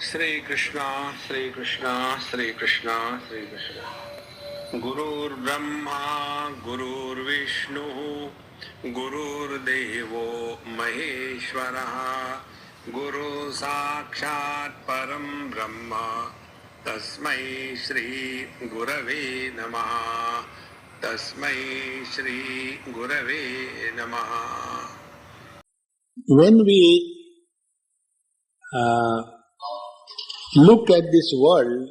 Shri Krishna, Shri Krishna, Shri Krishna, Shri Krishna. Gurur Brahma, Gurur Vishnu, Gurur Devo Maheshwaraha, Guru Sakshat Param Brahma, Tasmai Shri Gurave Namaha, Tasmai Shri Gurave Namaha. When we look at this world,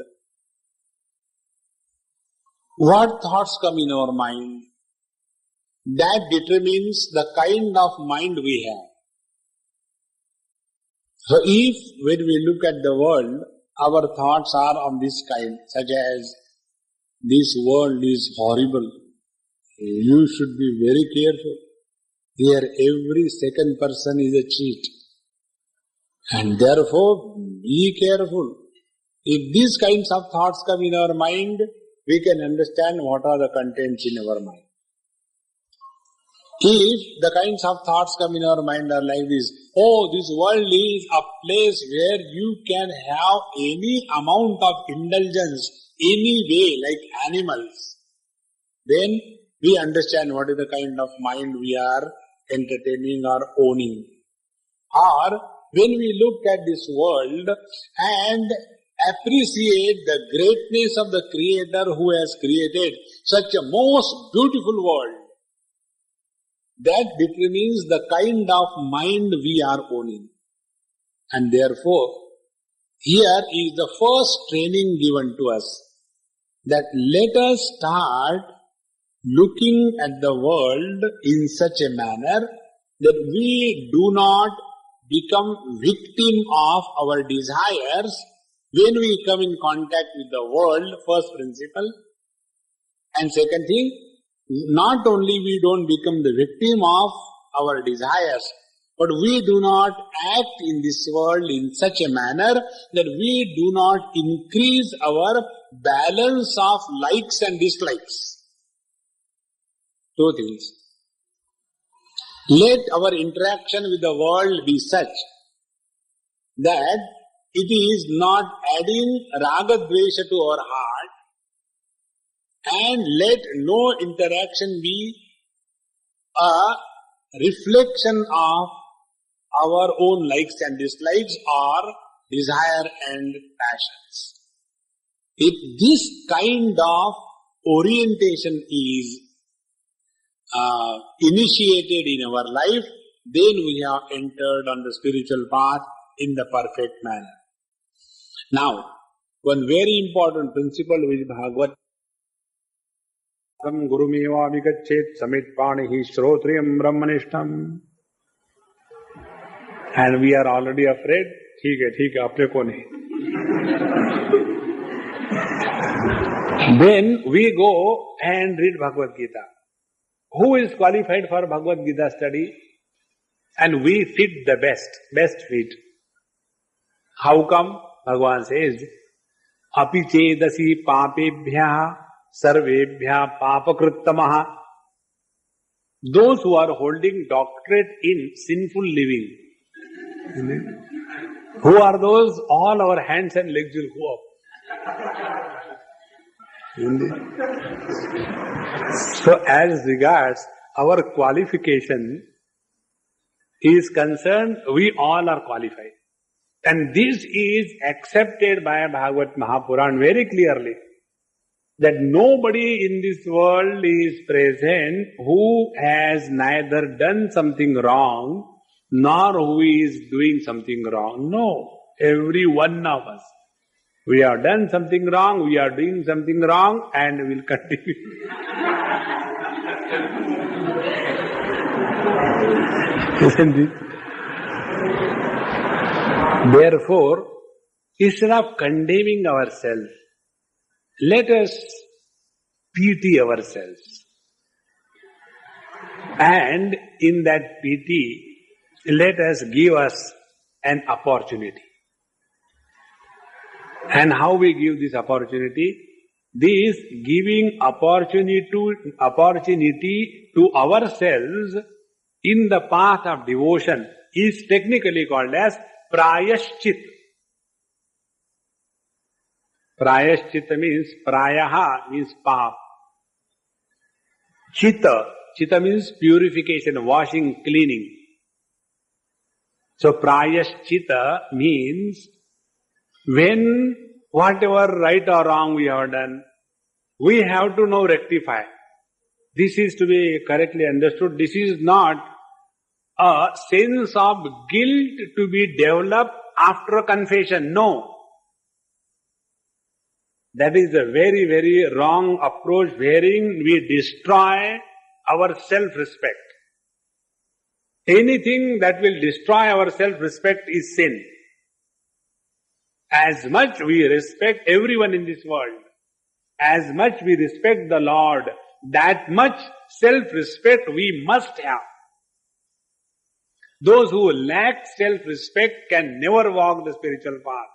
what thoughts come in our mind? That determines the kind of mind we have. So if when we look at the world, our thoughts are of this kind, such as, this world is horrible, you should be very careful. Here every second person is a cheat. And therefore, be careful. If these kinds of thoughts come in our mind, we can understand what are the contents in our mind. If the kinds of thoughts come in our mind are like this, oh, this world is a place where you can have any amount of indulgence, any way, like animals, then we understand what is the kind of mind we are entertaining or owning. Or when we look at this world and appreciate the greatness of the Creator who has created such a most beautiful world, that determines the kind of mind we are owning. And therefore, here is the first training given to us, that let us start looking at the world in such a manner that we do not become victim of our desires when we come in contact with the world, first principle. And second thing, not only we don't become the victim of our desires, but we do not act in this world in such a manner that we do not increase our balance of likes and dislikes. Two things. Let our interaction with the world be such that it is not adding raga dvesha to our heart, and let no interaction be a reflection of our own likes and dislikes or desire and passions. If this kind of orientation is initiated in our life, then we have entered on the spiritual path in the perfect manner. Now, one very important principle with Bhagwatam, Gurumeva Vigachet Samit Panihi Shrotriyam Brahmanishtam. And we are already afraid, theek hai, apne ko nahi. Then we go and read Bhagavad Gita. Who is qualified for Bhagavad Gita study? And we fit the best fit. How come? Bhagavan says, Api chedasi papebhya sarvebhya papakrittamaha. Those who are holding doctorate in sinful living. Who are those? All our hands and legs will go up. So as regards our qualification is concerned, we all are qualified. And this is accepted by Bhagavad Mahapuran very clearly, that nobody in this world is present who has neither done something wrong nor who is doing something wrong. No, every one of us. We have done something wrong, we are doing something wrong, and we will continue. Isn't it? Therefore, instead of condemning ourselves, let us pity ourselves. And in that pity, let us give us an opportunity. And how we give this opportunity? This giving opportunity to ourselves in the path of devotion is technically called as prayashchit. Prayashchitta means prayaha means pap. Chitta means purification, washing, cleaning. So prayashchitta means when whatever right or wrong we have done, we have to now rectify. This is to be correctly understood. This is not a sense of guilt to be developed after confession. No. That is a very, very wrong approach wherein we destroy our self-respect. Anything that will destroy our self-respect is sin. As much we respect everyone in this world, as much we respect the Lord, that much self-respect we must have. Those who lack self-respect can never walk the spiritual path.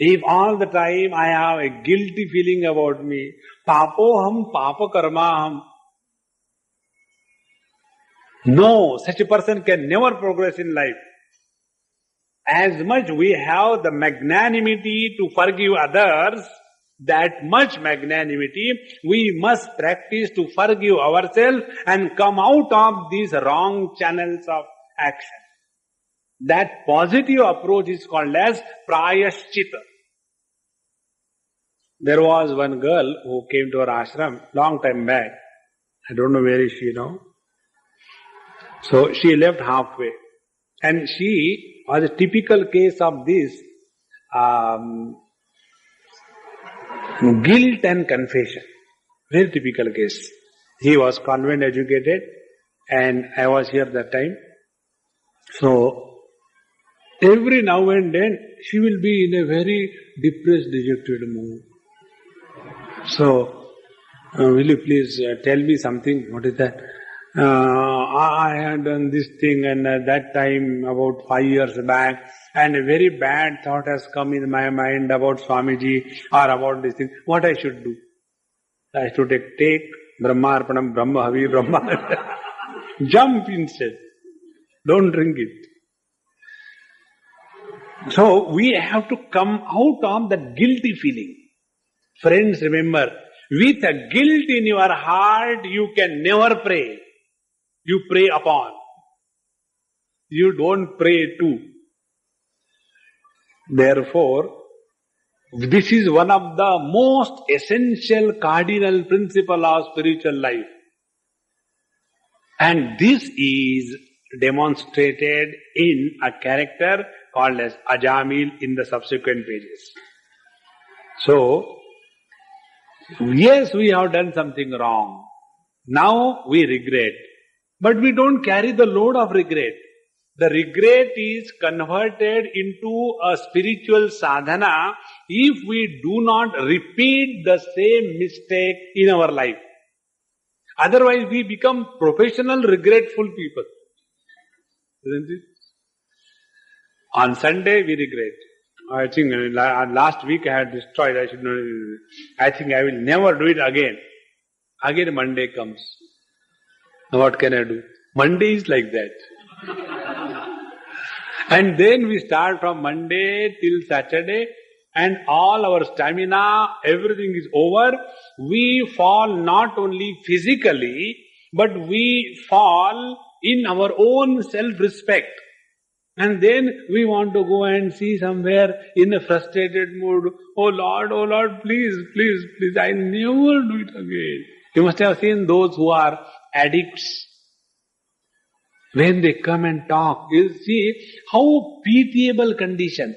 If all the time I have a guilty feeling about me, papoham, papa karmaham. No, such a person can never progress in life. As much we have the magnanimity to forgive others, that much magnanimity we must practice to forgive ourselves and come out of these wrong channels of action. That positive approach is called as prayashchitta. There was one girl who came to our ashram long time back. I don't know where is she now. So she left halfway. And she was a typical case of this guilt and confession. Very typical case. He was convent educated and I was here that time. So every now and then she will be in a very depressed, dejected mood. So, will you please tell me something? What is that? I had done this thing and at that time about 5 years back and a very bad thought has come in my mind about Swamiji or about this thing. What I should do? I should take Brahmarpanam, Brahmahavi, Brahma. Jump instead. Don't drink it. So we have to come out of that guilty feeling. Friends, remember, with a guilt in your heart, you can never pray. You pray upon. You don't pray to. Therefore, this is one of the most essential cardinal principle of spiritual life. And this is demonstrated in a character called as Ajamil in the subsequent pages. So, yes, we have done something wrong. Now we regret. But we don't carry the load of regret. The regret is converted into a spiritual sadhana if we do not repeat the same mistake in our life. Otherwise we become professional regretful people. Isn't it? On Sunday we regret. I think last week I had destroyed, I think I will never do it again. Again Monday comes. Now what can I do? Monday is like that. And then we start from Monday till Saturday and all our stamina, everything is over. We fall not only physically, but we fall in our own self-respect. And then we want to go and see somewhere in a frustrated mood. Oh Lord, please, I never do it again. You must have seen those who are addicts. When they come and talk, you see how pitiable condition.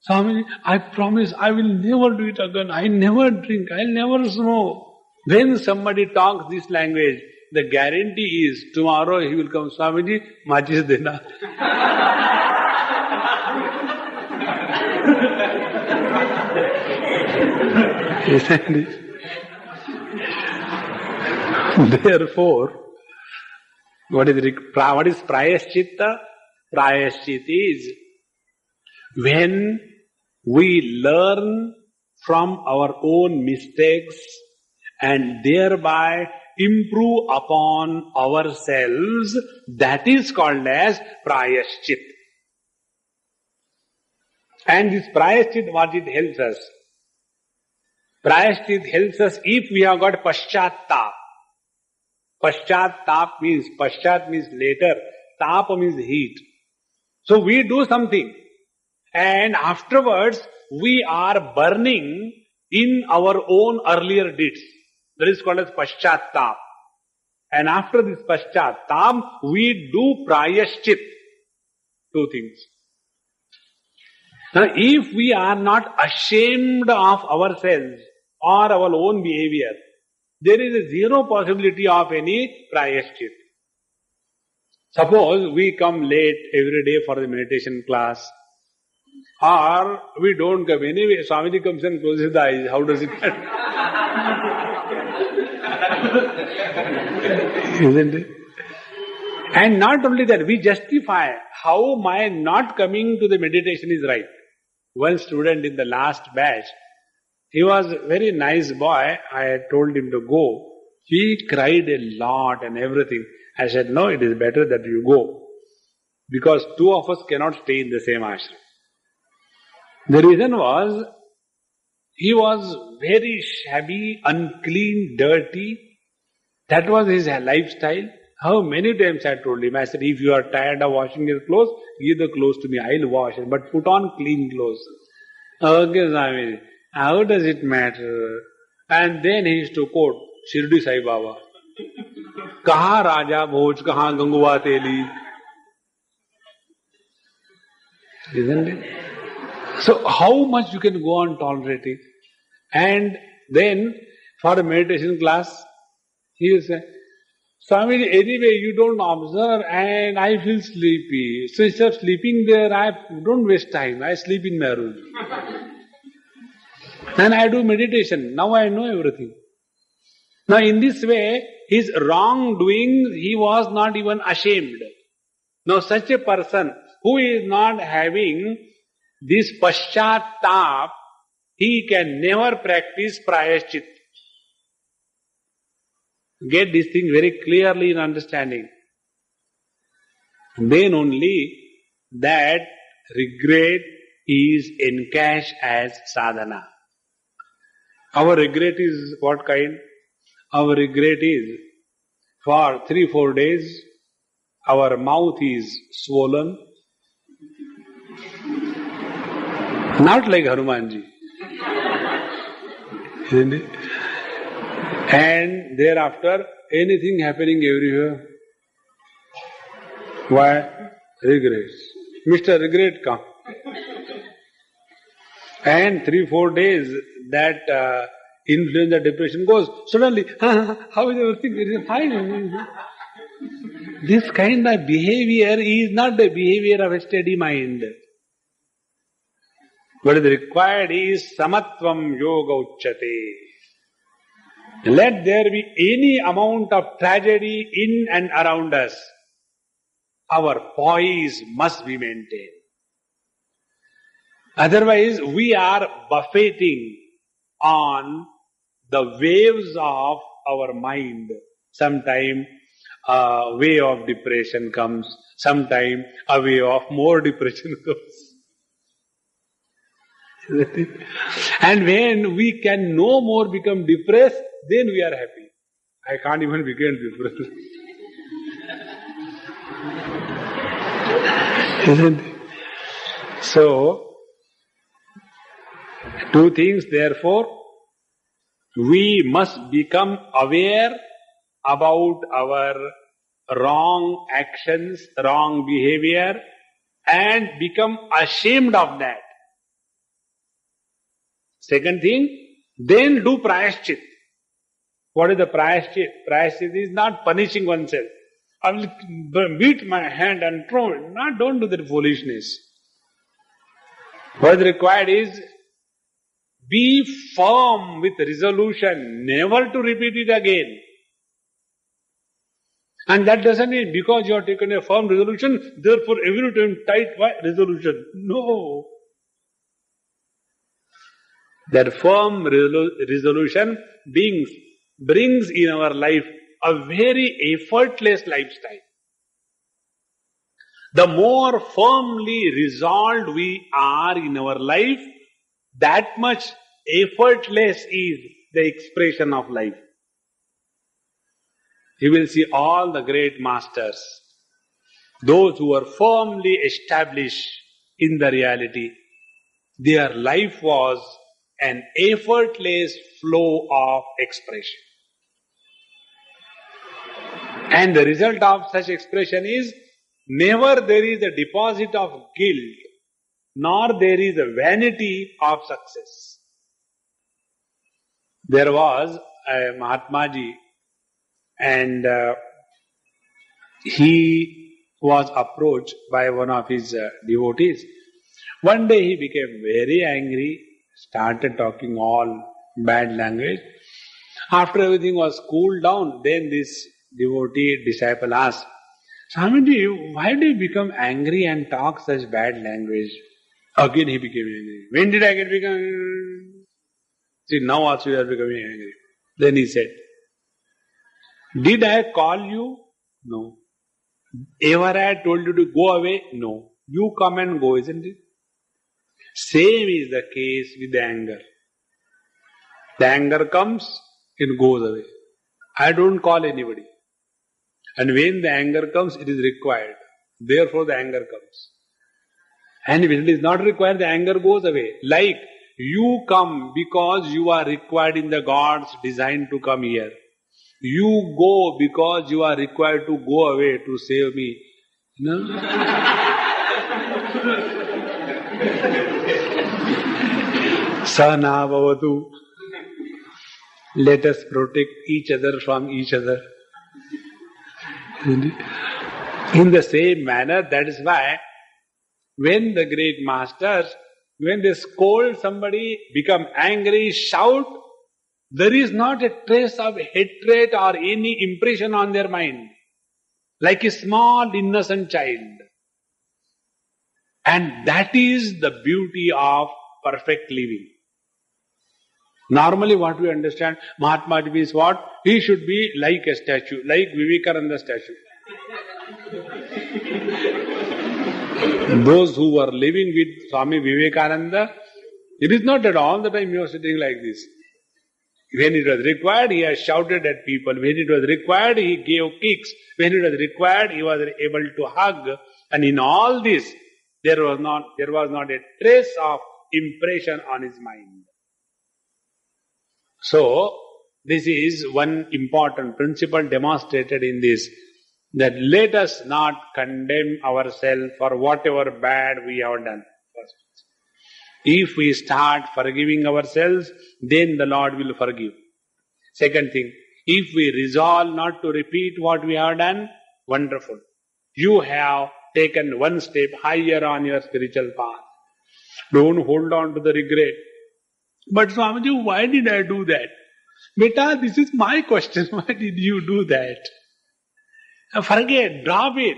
Swami, I promise I will never do it again. I never drink. I'll never smoke. When somebody talks this language, the guarantee is tomorrow he will come, Swamiji, machis dena. Isn't it? Therefore, what is prayashchitta? Prayashchitta is when we learn from our own mistakes and thereby improve upon ourselves, that is called as prayashchitta. And this prayashchitta, what it helps us? Prayashchit helps us if we have got paschat-tap. Paschat-tap means, paschat means later, tap means heat. So we do something and afterwards we are burning in our own earlier deeds. That is called as paschat-tap. And after this paschat-tap, we do prayashchit. Two things. Now, if we are not ashamed of ourselves or our own behavior, there is a zero possibility of any prayashchit. Suppose we come late every day for the meditation class, or we don't come anyway. Swamiji comes and closes the eyes. How does it matter? Isn't it? And not only that, we justify how my not coming to the meditation is right. One student in the last batch, he was a very nice boy. I told him to go. He cried a lot and everything. I said, no, it is better that you go. Because two of us cannot stay in the same ashram. The reason was, he was very shabby, unclean, dirty. That was his lifestyle. How many times I told him, I said, if you are tired of washing your clothes, give the clothes to me, I'll wash it, but put on clean clothes. Okay, Swami, how does it matter? And then he used to quote Shirdi Sai Baba. Kaha Raja Bhoj, kaha Ganguva Teli. Isn't it? So how much you can go on tolerating? And then for a meditation class, he will say, Swami, anyway, you don't observe and I feel sleepy. So instead of sleeping there, I don't waste time. I sleep in my room. And I do meditation. Now I know everything. Now in this way, his wrongdoing, he was not even ashamed. Now such a person who is not having this paschat-tap, he can never practice prayashchit. Get this thing very clearly in understanding. Then only that regret is encashed as sadhana. Our regret is what kind? Our regret is for 3-4 days our mouth is swollen. Not like Hanumanji. Isn't it? And thereafter, anything happening everywhere. Why? Regrets. Mr. Regret come. And 3-4 days, that influenza depression goes. Suddenly, how is everything? It is fine. This kind of behavior is not the behavior of a steady mind. What is required is samatvam yoga uchyate. Let there be any amount of tragedy in and around us. Our poise must be maintained. Otherwise, we are buffeting on the waves of our mind. Sometime a wave of depression comes. Sometime a wave of more depression comes. And when we can no more become depressed, then we are happy. I can't even become depressed. Isn't it? So, two things therefore, we must become aware about our wrong actions, wrong behavior, and become ashamed of that. Second thing, then do prayashchit. What is the prayashchit? Prayashchit is not punishing oneself. I will beat my hand and throw it. No, don't do that foolishness. What is required is, be firm with resolution, never to repeat it again. And that doesn't mean because you have taken a firm resolution, therefore every time tight resolution. No. That firm resolution brings in our life a very effortless lifestyle. The more firmly resolved we are in our life, that much effortless is the expression of life. You will see all the great masters, those who were firmly established in the reality, their life was an effortless flow of expression. And the result of such expression is never there is a deposit of guilt, nor there is a vanity of success. There was a Mahatmaji, and he was approached by one of his devotees. One day he became very angry, started talking all bad language. After everything was cooled down, then this devotee disciple asked, Swamiji, why do you become angry and talk such bad language? Again he became angry. When did I get become? See, now also you are becoming angry. Then he said, did I call you? No. Ever I told you to go away? No. You come and go, isn't it? Same is the case with the anger. The anger comes, it goes away. I don't call anybody. And when the anger comes, it is required. Therefore the anger comes. And when it is not required, the anger goes away. Like you come because you are required in the God's design to come here. You go because you are required to go away to save me. No? Sana bhavatu. Let us protect each other from each other. In the same manner, that is why when the great masters, when they scold somebody, become angry, shout, there is not a trace of hatred or any impression on their mind, like a small innocent child. And that is the beauty of perfect living. Normally what we understand, Mahatma means what? He should be like a statue, like Vivekananda statue. Those who were living with Swami Vivekananda, it is not at all the time he was sitting like this. When it was required, he has shouted at people. When it was required, he gave kicks. When it was required, he was able to hug. And in all this, there was not a trace of impression on his mind. So, this is one important principle demonstrated in this, that let us not condemn ourselves for whatever bad we have done. If we start forgiving ourselves, then the Lord will forgive. Second thing, if we resolve not to repeat what we have done, wonderful. You have taken one step higher on your spiritual path. Don't hold on to the regret. But Swamiji, why did I do that? Beta, this is my question. Why did you do that? Forget, drop it.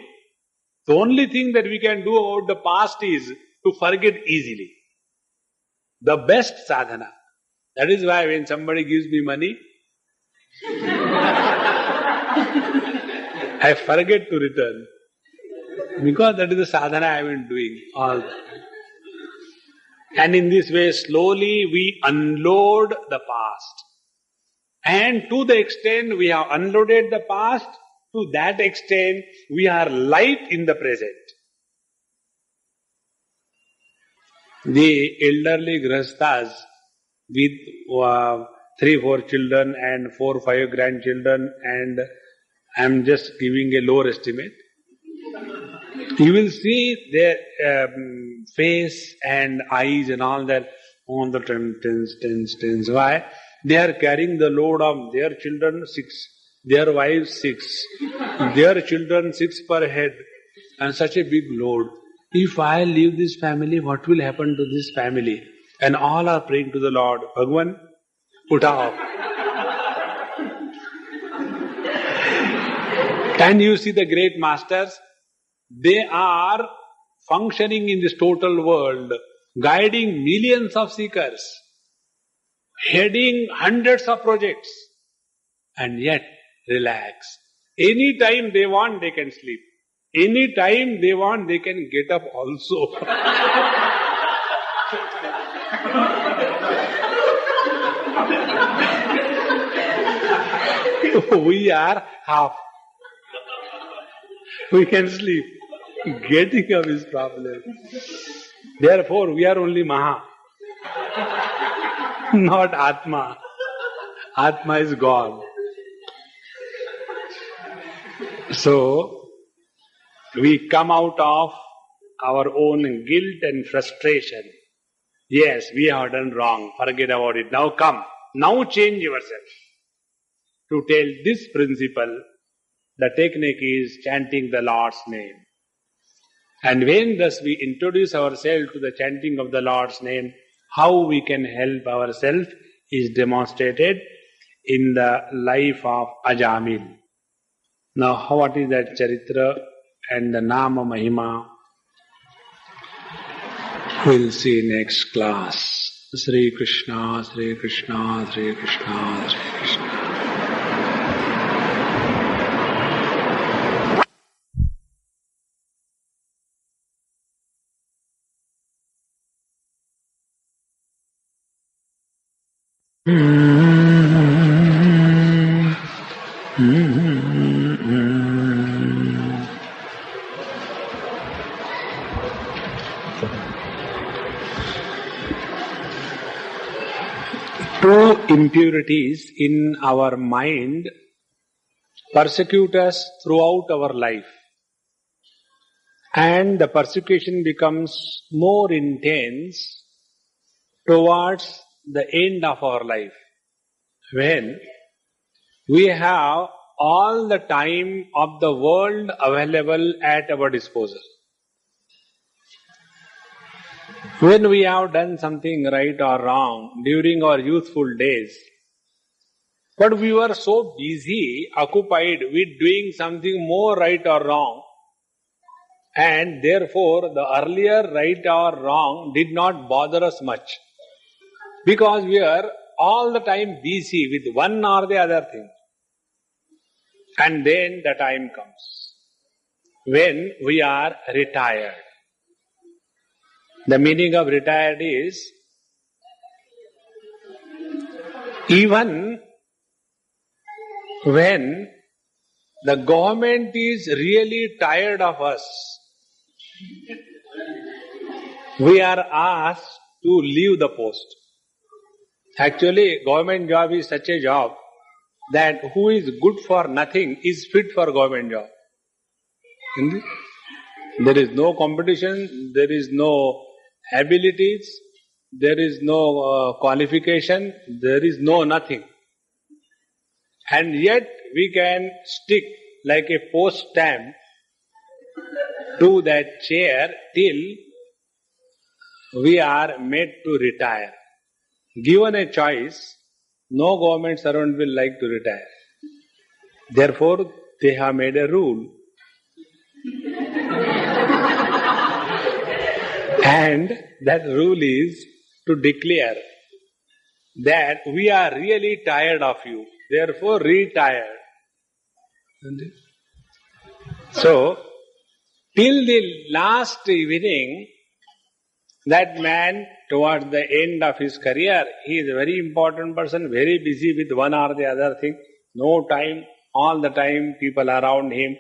The only thing that we can do about the past is to forget easily. The best sadhana. That is why when somebody gives me money, I forget to return. Because that is the sadhana I have been doing all the time. And in this way, slowly we unload the past. And to the extent we have unloaded the past, to that extent we are light in the present. The elderly grahasthas with 3-4 children and 4-5 grandchildren, and I am just giving a lower estimate. You will see their face and eyes and all that on the tense. Why? They are carrying the load of their children 6, their wives 6, their children 6 per head, and such a big load. If I leave this family, what will happen to this family? And all are praying to the Lord, Bhagwan, put off. And you see the great masters, they are functioning in this total world, guiding millions of seekers, heading hundreds of projects, and yet relax. Any time they want, they can sleep. Any time they want, they can get up also. We are half. We can sleep. Getting up is problem. Therefore, we are only Maha, not Atma. Atma is gone. So, we come out of our own guilt and frustration. Yes, we have done wrong. Forget about it. Now come. Now change yourself. To tell this principle, the technique is chanting the Lord's name. And when thus we introduce ourselves to the chanting of the Lord's name, how we can help ourselves is demonstrated in the life of Ajamil. Now, what is that Charitra and the Nama Mahima? We'll see next class. Sri Krishna, Sri Krishna, Sri Krishna, Sri Krishna. Two impurities in our mind persecute us throughout our life, and the persecution becomes more intense towards the end of our life, when we have all the time of the world available at our disposal. When we have done something right or wrong during our youthful days, but we were so busy, occupied with doing something more right or wrong, and therefore the earlier right or wrong did not bother us much, because we are all the time busy with one or the other thing. And then the time comes when we are retired. The meaning of retired is, even when the government is really tired of us, we are asked to leave the post. Actually, government job is such a job that who is good for nothing is fit for government job. There is no competition, there is no abilities, there is no qualification, there is no nothing. And yet we can stick like a post stamp to that chair till we are made to retire. Given a choice, no government servant will like to retire. Therefore, they have made a rule. And that rule is to declare that we are really tired of you. Therefore, retire. So, till the last evening, that man, towards the end of his career, he is a very important person, very busy with one or the other thing. No time, all the time people around him.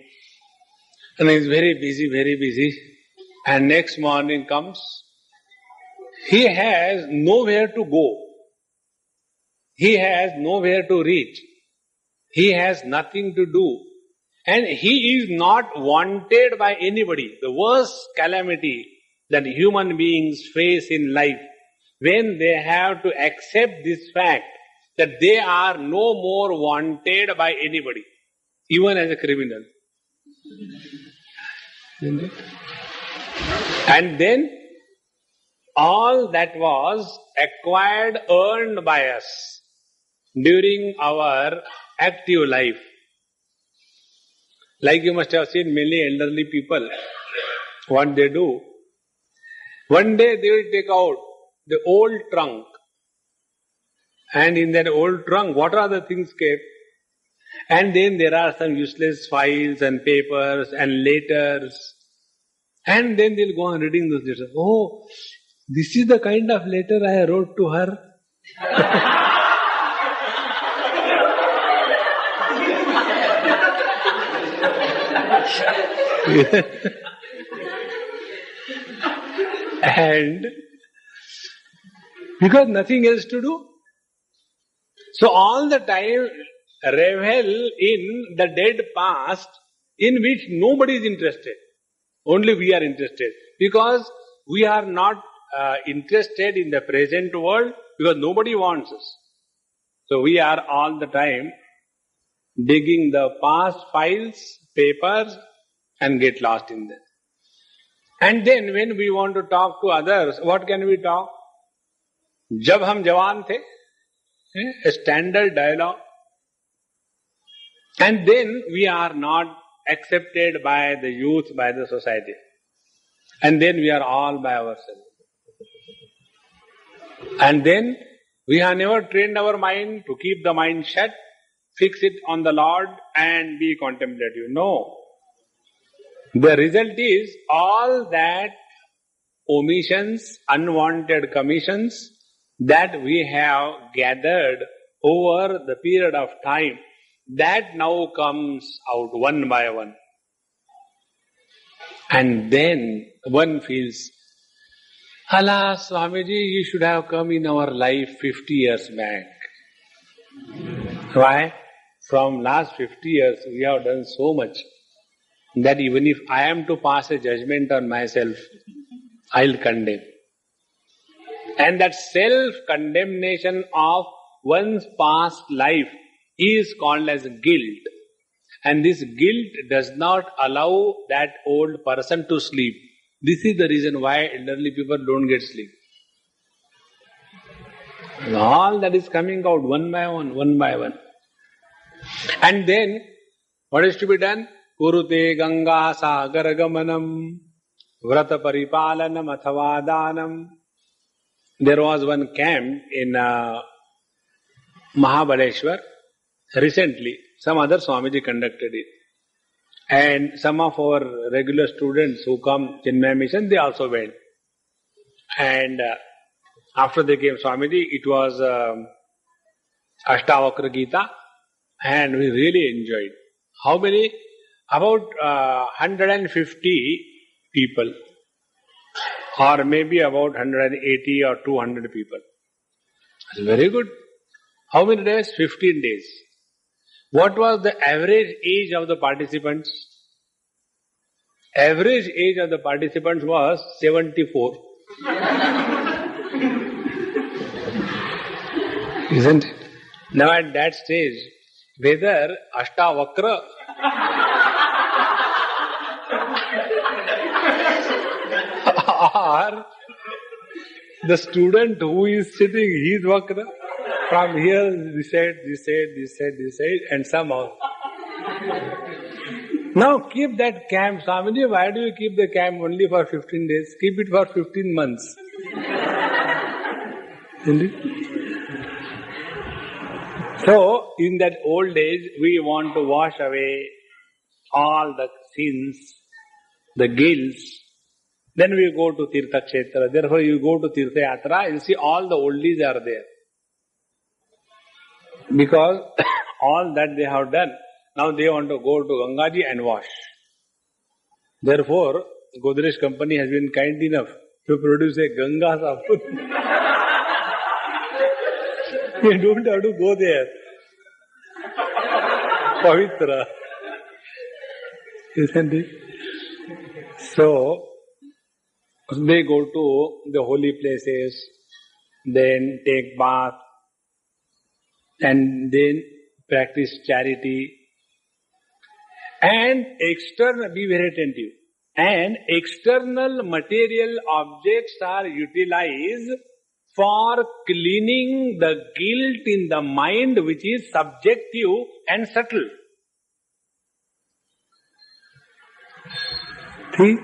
And he is very busy. And next morning comes, he has nowhere to go. He has nowhere to reach. He has nothing to do. And he is not wanted by anybody. The worst calamity that human beings face in life, when they have to accept this fact that they are no more wanted by anybody, even as a criminal. And then all that was acquired, earned by us during our active life. Like you must have seen many elderly people, what they do. One day they will take out the old trunk, and in that old trunk, what are the things kept? And then there are some useless files and papers and letters. And then they'll go on reading those letters. Oh, this is the kind of letter I wrote to her. And because nothing else to do. So all the time revel in the dead past in which nobody is interested. Only we are interested. Because we are not interested in the present world because nobody wants us. So we are all the time digging the past files, papers and get lost in them. And then when we want to talk to others, what can we talk? जब हम जवान थे, a standard dialogue. And then we are not accepted by the youth, by the society. And then we are all by ourselves. And then we have never trained our mind to keep the mind shut, fix it on the Lord and be contemplative. No. The result is all that omissions, unwanted commissions that we have gathered over the period of time, that now comes out one by one. And then one feels, alas, Swamiji, you should have come in our life 50 years back. Why? From last 50 years we have done so much that even if I am to pass a judgment on myself, I'll condemn. And that self-condemnation of one's past life is called as guilt. And this guilt does not allow that old person to sleep. This is the reason why elderly people don't get sleep. And all that is coming out one by one, one by one. And then, what is to be done? Kurute Ganga Sagar Gamanam Vrata Paripalanam Athavadanam. There was one camp in Mahabaleshwar. Recently, some other Swamiji conducted it. And some of our regular students who come Chinmaya Mission, they also went. And after they came Swamiji, it was Ashtavakra Gita, and we really enjoyed. How many? About 150 people, or maybe about 180 or 200 people. That's very good. How many days? 15 days. What was the average age of the participants? Average age of the participants was 74. Isn't it? Now at that stage, whether Ashtavakra or the student who is sitting, he is Vakra. From here, this side, and somehow. Now keep that camp, Swamiji. Why do you keep the camp only for 15 days? Keep it for 15 months. So, in that old age, we want to wash away all the sins, the guilts. Then we go to Tirtha Kshetra. Therefore, you go to Tirtha Yatra and see all the oldies are there. Because all that they have done, now they want to go to Gangaji and wash. Therefore, Godrej company has been kind enough to produce a Ganga Sabun. You don't have to go there. Pavitra. Isn't it? So, they go to the holy places, then take bath, and then practice charity. And be very attentive. And external material objects are utilized for cleaning the guilt in the mind, which is subjective and subtle. See?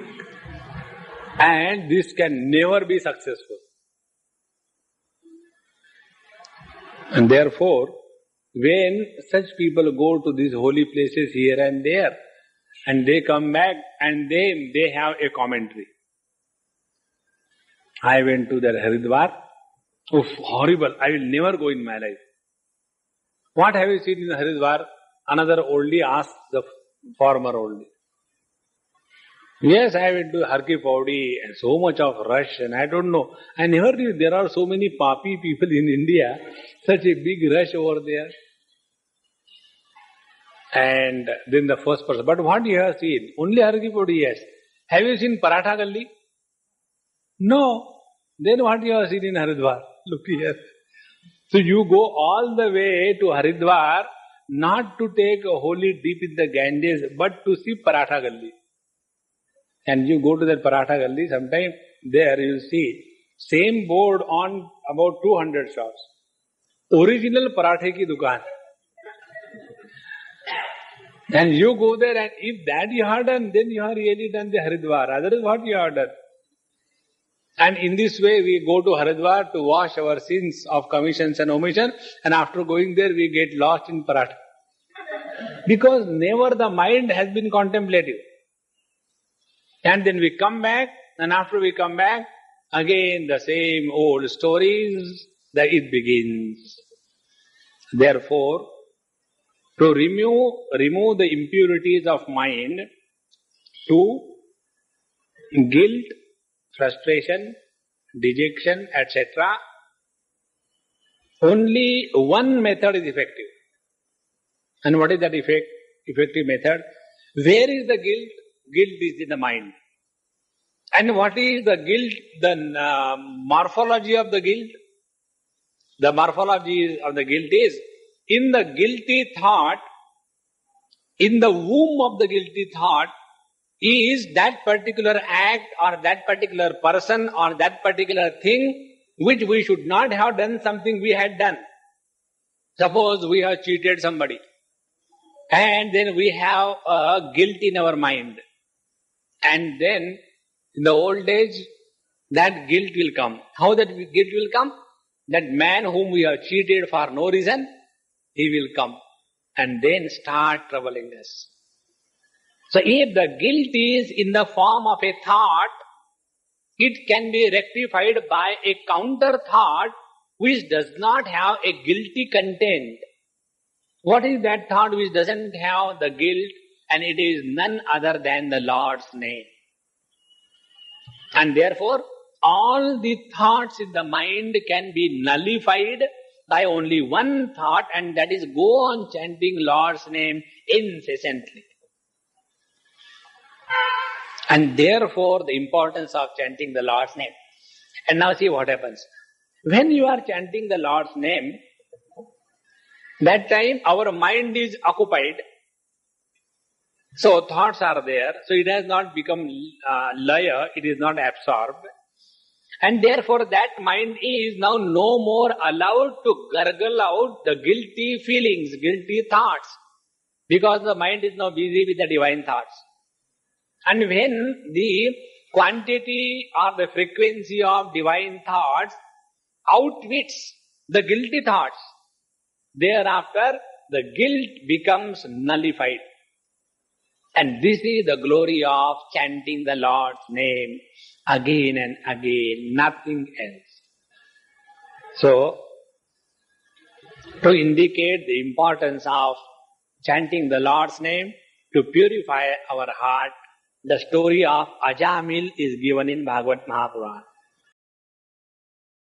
And this can never be successful. And therefore, when such people go to these holy places here and there, and they come back and then they have a commentary. I went to their Haridwar. Oh, horrible. I will never go in my life. What have you seen in Haridwar? Another oldie asked the former oldie. Yes, I went to Har Ki Paudi and so much of rush and I don't know. I never knew there are so many papi people in India, such a big rush over there. And then the first person. But what you have seen? Only Har Ki Paudi, yes. Have you seen Paratha Galli? No. Then what you have seen in Haridwar? Look here. So you go all the way to Haridwar not to take a holy dip in the Ganges but to see Paratha Galli. And you go to that Paratha Galli, sometime there you see same board on about 200 shops. Original Parathe ki dukaan. And you go there and if that you have done, then you have really done the Haridwar. Otherwise what you have done? And in this way we go to Haridwar to wash our sins of commissions and omissions, and after going there we get lost in Paratha. Because never the mind has been contemplative. And then we come back, and after we come back, again the same old stories, that it begins. Therefore, to remove the impurities of mind, to guilt, frustration, dejection, etc., only one method is effective. And what is that effective method? Where is the guilt? Guilt is in the mind. And what is the guilt? The morphology of the guilt? The morphology of the guilt is, in the guilty thought, in the womb of the guilty thought, is that particular act or that particular person or that particular thing which we should not have done, something we had done. Suppose we have cheated somebody and then we have a guilt in our mind, and then in the old age that guilt will come. How that guilt will come? That man whom we have cheated for no reason, he will come and then start troubling us. So if the guilt is in the form of a thought, it can be rectified by a counter thought which does not have a guilty content. What is that thought which doesn't have the guilt? And it is none other than the Lord's name. And therefore, all the thoughts in the mind can be nullified by only one thought, and that is go on chanting Lord's name incessantly. And therefore, the importance of chanting the Lord's name. And now see what happens. When you are chanting the Lord's name, that time our mind is occupied. So thoughts are there. So it has not become laya, it is not absorbed. And therefore that mind is now no more allowed to gurgle out the guilty feelings, guilty thoughts. Because the mind is now busy with the divine thoughts. And when the quantity or the frequency of divine thoughts outwits the guilty thoughts, thereafter the guilt becomes nullified. And this is the glory of chanting the Lord's name again and again, nothing else. So, to indicate the importance of chanting the Lord's name, to purify our heart, the story of Ajamil is given in Bhagavad Mahapuran.